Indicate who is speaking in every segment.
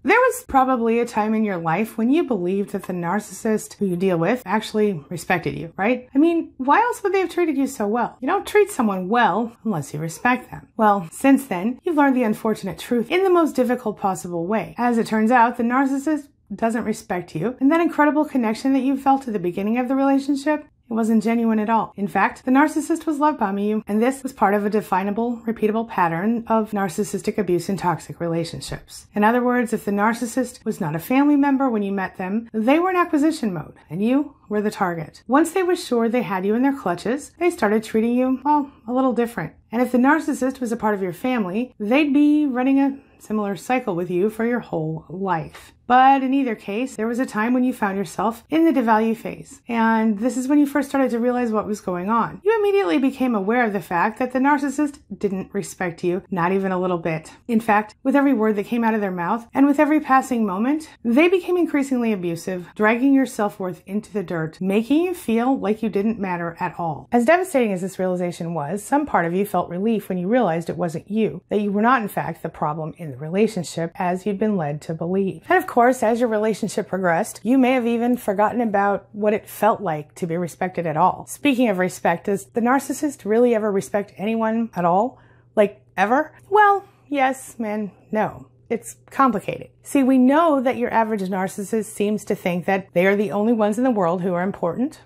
Speaker 1: There was probably a time in your life when you believed that the narcissist who you deal with actually respected you, right? I mean, why else would they have treated you so well? You don't treat someone well unless you respect them. Well, since then, you've learned the unfortunate truth in the most difficult possible way. As it turns out, the narcissist doesn't respect you, and that incredible connection that you felt at the beginning of the relationship, it wasn't genuine at all. In fact, the narcissist was love bombing you, and this was part of a definable, repeatable pattern of narcissistic abuse in toxic relationships. In other words, if the narcissist was not a family member when you met them, they were in acquisition mode, and you were the target. Once they were sure they had you in their clutches, they started treating you, well, a little different. And if the narcissist was a part of your family, they'd be running a similar cycle with you for your whole life. But in either case, there was a time when you found yourself in the devalue phase. And this is when you first started to realize what was going on. You immediately became aware of the fact that the narcissist didn't respect you, not even a little bit. In fact, with every word that came out of their mouth and with every passing moment, they became increasingly abusive, dragging your self-worth into the dirt, making you feel like you didn't matter at all. As devastating as this realization was, some part of you felt relief when you realized it wasn't you, that you were not in fact the problem in the relationship as you'd been led to believe. And of course, as your relationship progressed, you may have even forgotten about what it felt like to be respected at all. Speaking of respect, does the narcissist really ever respect anyone at all? Like, ever? Well, yes and no. It's complicated. See, we know that your average narcissist seems to think that they are the only ones in the world who are important.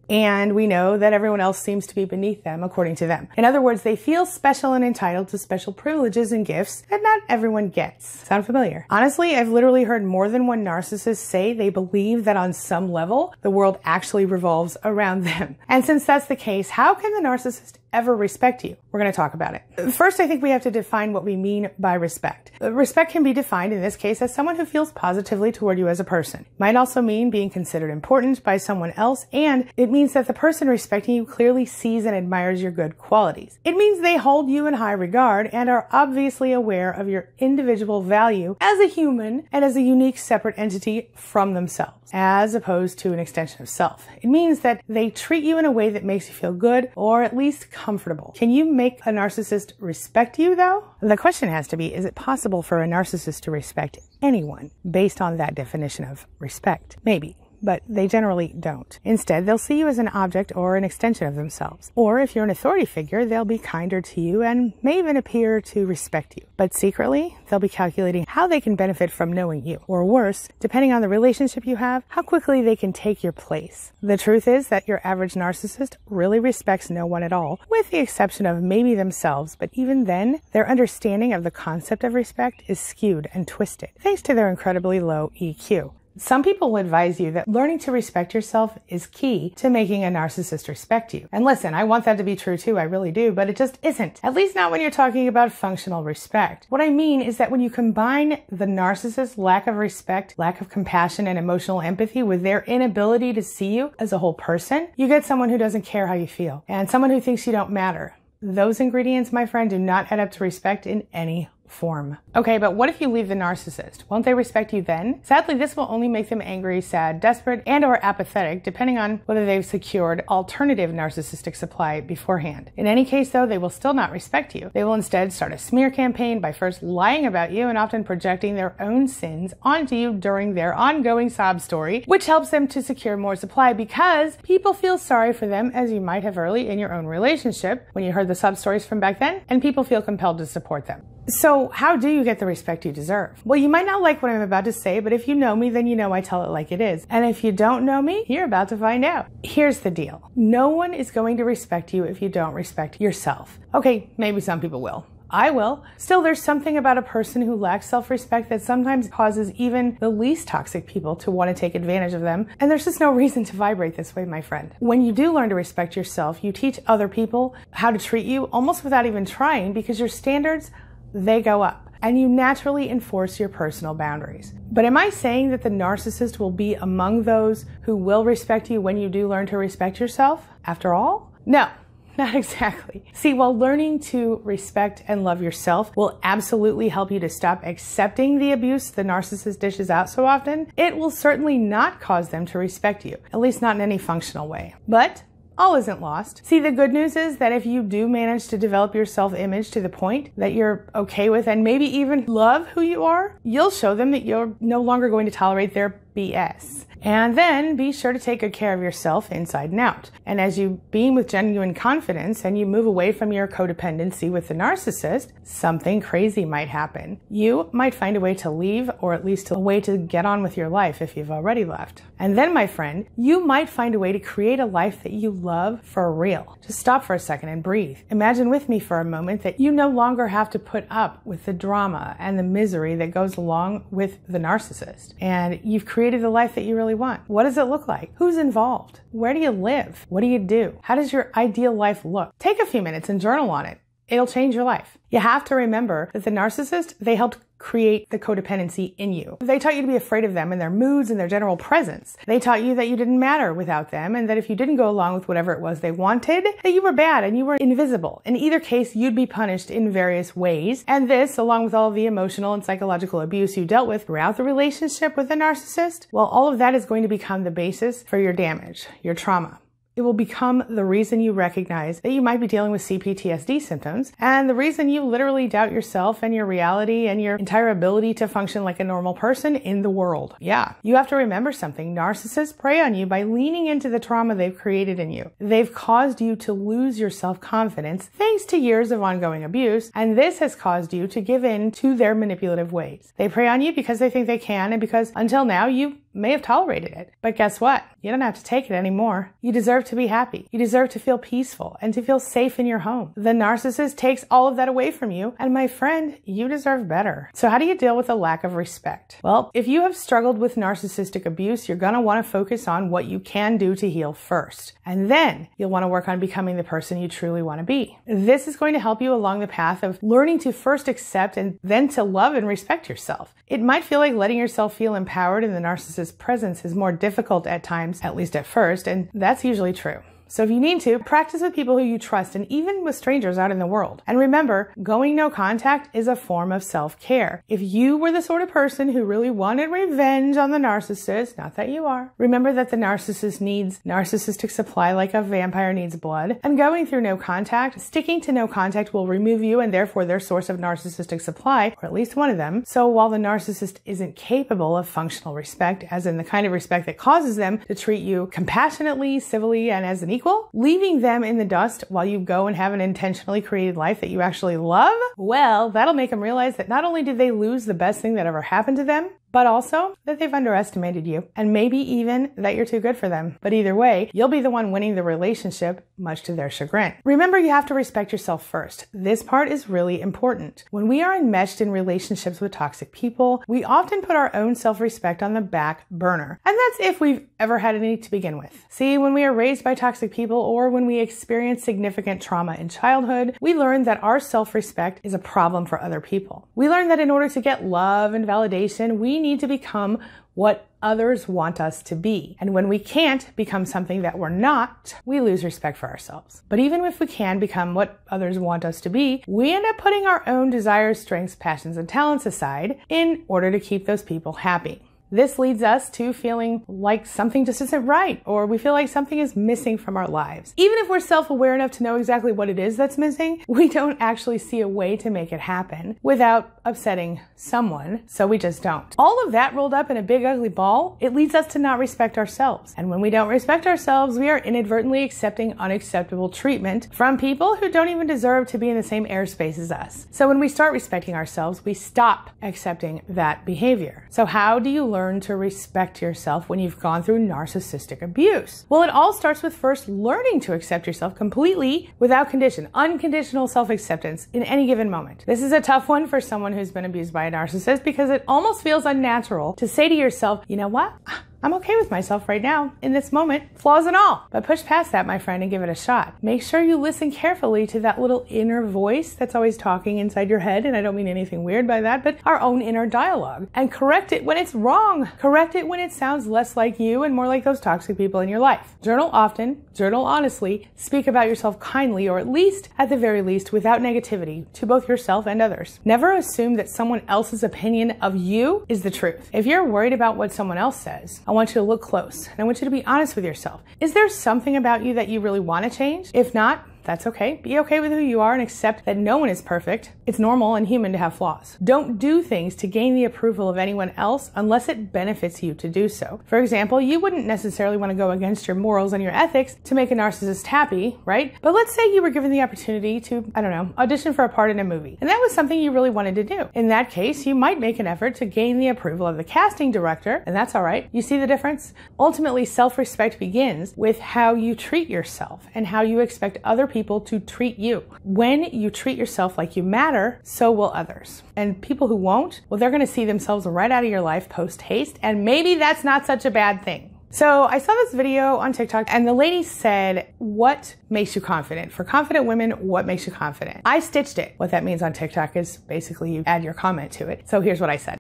Speaker 1: And we know that everyone else seems to be beneath them, according to them. In other words, they feel special and entitled to special privileges and gifts that not everyone gets. Sound familiar? Honestly, I've literally heard more than one narcissist say they believe that on some level, the world actually revolves around them. And since that's the case, how can the narcissist ever respect you? We're going to talk about it. First, I think we have to define what we mean by respect. Respect can be defined in this case as someone who feels positively toward you as a person. It might also mean being considered important by someone else, and it means that the person respecting you clearly sees and admires your good qualities. It means they hold you in high regard and are obviously aware of your individual value as a human and as a unique separate entity from themselves, as opposed to an extension of self. It means that they treat you in a way that makes you feel good or at least comfortable. Can you make a narcissist respect you, though? The question has to be, is it possible for a narcissist to respect anyone based on that definition of respect? Maybe. But they generally don't. Instead, they'll see you as an object or an extension of themselves. Or if you're an authority figure, they'll be kinder to you and may even appear to respect you. But secretly, they'll be calculating how they can benefit from knowing you. Or worse, depending on the relationship you have, how quickly they can take your place. The truth is that your average narcissist really respects no one at all, with the exception of maybe themselves. But even then, their understanding of the concept of respect is skewed and twisted, thanks to their incredibly low EQ. Some people will advise you that learning to respect yourself is key to making a narcissist respect you. And listen, I want that to be true too, I really do, but it just isn't. At least not when you're talking about functional respect. What I mean is that when you combine the narcissist's lack of respect, lack of compassion, and emotional empathy with their inability to see you as a whole person, you get someone who doesn't care how you feel, and someone who thinks you don't matter. Those ingredients, my friend, do not add up to respect in any form. Okay, but what if you leave the narcissist? Won't they respect you then? Sadly, this will only make them angry, sad, desperate, and or apathetic, depending on whether they've secured alternative narcissistic supply beforehand. In any case, though, they will still not respect you. They will instead start a smear campaign by first lying about you and often projecting their own sins onto you during their ongoing sob story, which helps them to secure more supply because people feel sorry for them, as you might have early in your own relationship when you heard the sob stories from back then, and people feel compelled to support them. So how do you get the respect you deserve? Well, you might not like what I'm about to say, but if you know me, then you know I tell it like it is. And if you don't know me, you're about to find out. Here's the deal. No one is going to respect you if you don't respect yourself. Okay, maybe some people will. I will. Still, there's something about a person who lacks self-respect that sometimes causes even the least toxic people to want to take advantage of them. And there's just no reason to vibrate this way, my friend. When you do learn to respect yourself, you teach other people how to treat you almost without even trying because your standards, they go up, and you naturally enforce your personal boundaries. But am I saying that the narcissist will be among those who will respect you when you do learn to respect yourself, after all? No, not exactly. See, while learning to respect and love yourself will absolutely help you to stop accepting the abuse the narcissist dishes out so often, it will certainly not cause them to respect you, at least not in any functional way. But all isn't lost. See, the good news is that if you do manage to develop your self-image to the point that you're okay with and maybe even love who you are, you'll show them that you're no longer going to tolerate their BS. And then be sure to take good care of yourself inside and out. And as you beam with genuine confidence and you move away from your codependency with the narcissist, something crazy might happen. You might find a way to leave, or at least a way to get on with your life if you've already left. And then, my friend, you might find a way to create a life that you love for real. Just stop for a second and breathe. Imagine with me for a moment that you no longer have to put up with the drama and the misery that goes along with the narcissist. And you've created the life that you really want. What does it look like? Who's involved? Where do you live? What do you do? How does your ideal life look? Take a few minutes and journal on it. It'll change your life. You have to remember that the narcissist, they helped create the codependency in you. They taught you to be afraid of them and their moods and their general presence. They taught you that you didn't matter without them, and that if you didn't go along with whatever it was they wanted, that you were bad and you were invisible. In either case, you'd be punished in various ways. And this, along with all of the emotional and psychological abuse you dealt with throughout the relationship with the narcissist, well, all of that is going to become the basis for your damage, your trauma. It will become the reason you recognize that you might be dealing with CPTSD symptoms, and the reason you literally doubt yourself and your reality and your entire ability to function like a normal person in the world. Yeah, you have to remember something. Narcissists prey on you by leaning into the trauma they've created in you. They've caused you to lose your self-confidence thanks to years of ongoing abuse, and this has caused you to give in to their manipulative ways. They prey on you because they think they can, and because until now you may have tolerated it. But guess what? You don't have to take it anymore. You deserve to be happy. You deserve to feel peaceful and to feel safe in your home. The narcissist takes all of that away from you, and my friend, you deserve better. So how do you deal with a lack of respect? Well, if you have struggled with narcissistic abuse, you're gonna wanna focus on what you can do to heal first. And then you'll wanna work on becoming the person you truly wanna be. This is going to help you along the path of learning to first accept and then to love and respect yourself. It might feel like letting yourself feel empowered in the narcissist's presence is more difficult at times, at least at first, and that's usually true. So if you need to, practice with people who you trust and even with strangers out in the world. And remember, going no contact is a form of self-care. If you were the sort of person who really wanted revenge on the narcissist, not that you are, remember that the narcissist needs narcissistic supply like a vampire needs blood. And going through no contact, sticking to no contact will remove you and therefore their source of narcissistic supply, or at least one of them. So while the narcissist isn't capable of functional respect, as in the kind of respect that causes them to treat you compassionately, civilly, and as an equal, leaving them in the dust while you go and have an intentionally created life that you actually love, well, that'll make them realize that not only did they lose the best thing that ever happened to them, but also that they've underestimated you, and maybe even that you're too good for them. But either way, you'll be the one winning the relationship, much to their chagrin. Remember, you have to respect yourself first. This part is really important. When we are enmeshed in relationships with toxic people, we often put our own self-respect on the back burner. And that's if we've ever had any to begin with. See, when we are raised by toxic people or when we experience significant trauma in childhood, we learn that our self-respect is a problem for other people. We learn that in order to get love and validation, we need to become what others want us to be. And when we can't become something that we're not, we lose respect for ourselves. But even if we can become what others want us to be, we end up putting our own desires, strengths, passions, and talents aside in order to keep those people happy. This leads us to feeling like something just isn't right, or we feel like something is missing from our lives. Even if we're self-aware enough to know exactly what it is that's missing, we don't actually see a way to make it happen without upsetting someone, so we just don't. All of that rolled up in a big ugly ball, it leads us to not respect ourselves. And when we don't respect ourselves, we are inadvertently accepting unacceptable treatment from people who don't even deserve to be in the same airspace as us. So when we start respecting ourselves, we stop accepting that behavior. So how do you learn to respect yourself when you've gone through narcissistic abuse? Well, it all starts with first learning to accept yourself completely without condition, unconditional self-acceptance in any given moment. This is a tough one for someone who's been abused by a narcissist because it almost feels unnatural to say to yourself, you know what? I'm okay with myself right now, in this moment, flaws and all. But push past that, my friend, and give it a shot. Make sure you listen carefully to that little inner voice that's always talking inside your head, and I don't mean anything weird by that, but our own inner dialogue. And correct it when it's wrong. Correct it when it sounds less like you and more like those toxic people in your life. Journal often, journal honestly, speak about yourself kindly, or at least, at the very least, without negativity to both yourself and others. Never assume that someone else's opinion of you is the truth. If you're worried about what someone else says, I want you to look close and I want you to be honest with yourself. Is there something about you that you really want to change? If not, that's okay. Be okay with who you are and accept that no one is perfect. It's normal and human to have flaws. Don't do things to gain the approval of anyone else unless it benefits you to do so. For example, you wouldn't necessarily want to go against your morals and your ethics to make a narcissist happy, right? But let's say you were given the opportunity to, I don't know, audition for a part in a movie, and that was something you really wanted to do. In that case, you might make an effort to gain the approval of the casting director, and that's all right. You see the difference? Ultimately, self-respect begins with how you treat yourself and how you expect other people to treat you. When you treat yourself like you matter, so will others. And people who won't, well, they're going to see themselves right out of your life post haste, and maybe that's not such a bad thing. So I saw this video on TikTok and the lady said, what makes you confident? For confident women, what makes you confident? I stitched it. What that means on TikTok is basically you add your comment to it. So here's what I said.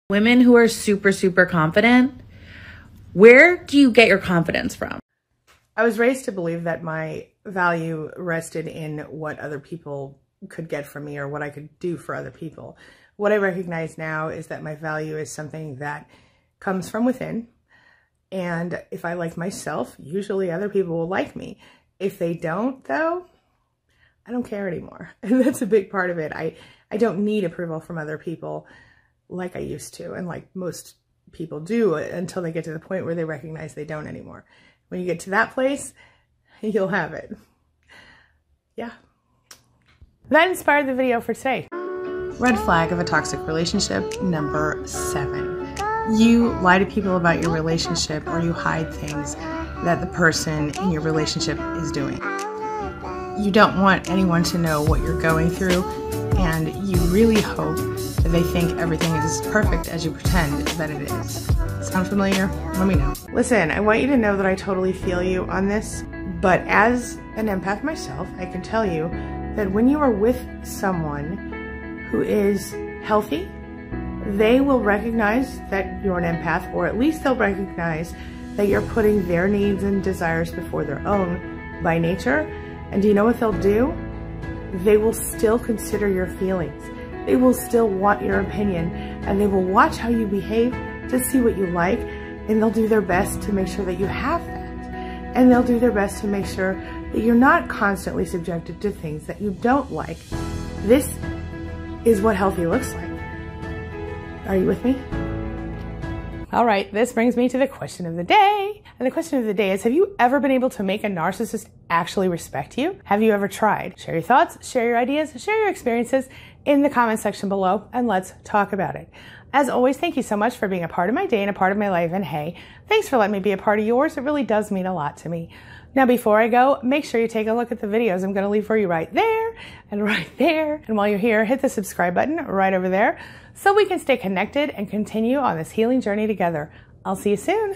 Speaker 2: Women who are super, super confident, where do you get your confidence from?
Speaker 1: I was raised to believe that my value rested in what other people could get from me or what I could do for other people. What I recognize now is that my value is something that comes from within. And if I like myself, usually other people will like me. If they don't, though, I don't care anymore. And that's a big part of it. I don't need approval from other people like I used to, and like most people do until they get to the point where they recognize they don't anymore. When you get to that place, you'll have it. Yeah. That inspired the video for today. Red flag of a toxic relationship number 7. You lie to people about your relationship or you hide things that the person in your relationship is doing. You don't want anyone to know what you're going through, and you really hope that they think everything is perfect as you pretend that it is. Sound familiar? Let me know. Listen, I want you to know that I totally feel you on this, but as an empath myself, I can tell you that when you are with someone who is healthy, they will recognize that you're an empath, or at least they'll recognize that you're putting their needs and desires before their own by nature. And do you know what they'll do? They will still consider your feelings. They will still want your opinion, and they will watch how you behave to see what you like, and they'll do their best to make sure that you have that. And they'll do their best to make sure that you're not constantly subjected to things that you don't like. This is what healthy looks like. Are you with me? All right, this brings me to the question of the day. And the question of the day is, have you ever been able to make a narcissist actually respect you? Have you ever tried? Share your thoughts, share your ideas, share your experiences in the comment section below, and let's talk about it. As always, thank you so much for being a part of my day and a part of my life. And hey, thanks for letting me be a part of yours. It really does mean a lot to me. Now, before I go, make sure you take a look at the videos I'm going to leave for you right there and right there. And while you're here, hit the subscribe button right over there so we can stay connected and continue on this healing journey together. I'll see you soon.